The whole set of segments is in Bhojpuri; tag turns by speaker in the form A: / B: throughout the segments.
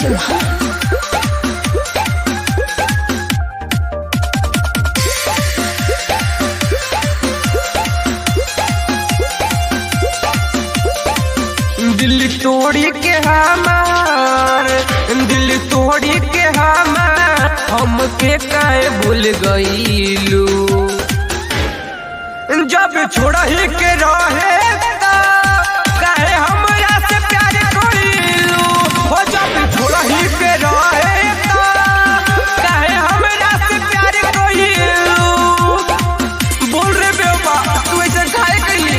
A: चौहान।
B: दिल तोड़ी के हमार, दिल तोड़ी के हमार, हमके काहे भूल गईलू। जब छोड़ा ही के रहे काहे हमरा से प्यार कईलू। हो जब छोड़ा ही के रहे काहे हमरा से प्यार कईलू। बोल रे बेबा तू ऐसा काहे कईली।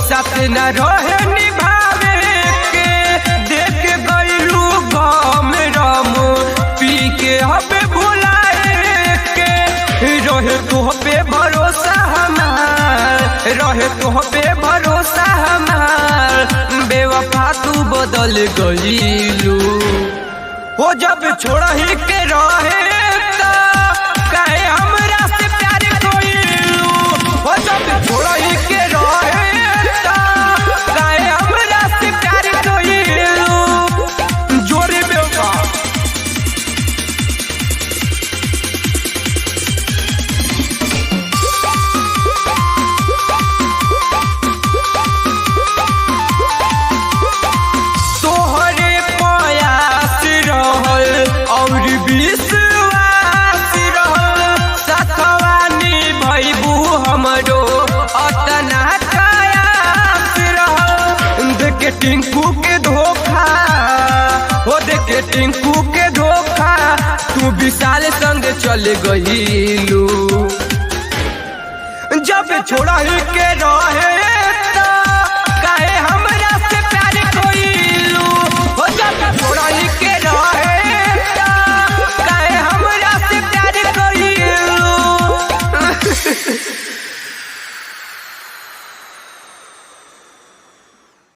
B: साथ न रहे निभावे के, देख गईलू गम रम पी के हमें भुलाए के। रहे तो पे भरोसा हमार, रहे तो पे भरोसा हमार, बेवफा तू बदल गईलू। हो जब छोड़ा ही के रहे काहे हमरा से प्यार कईलू। हो जब छोड़ा ही के रहे टिंकू के धोखा, हो देखे टिंकू के धोखा, तू विशाल संग चल गईलू। जब छोड़ा ही के रहे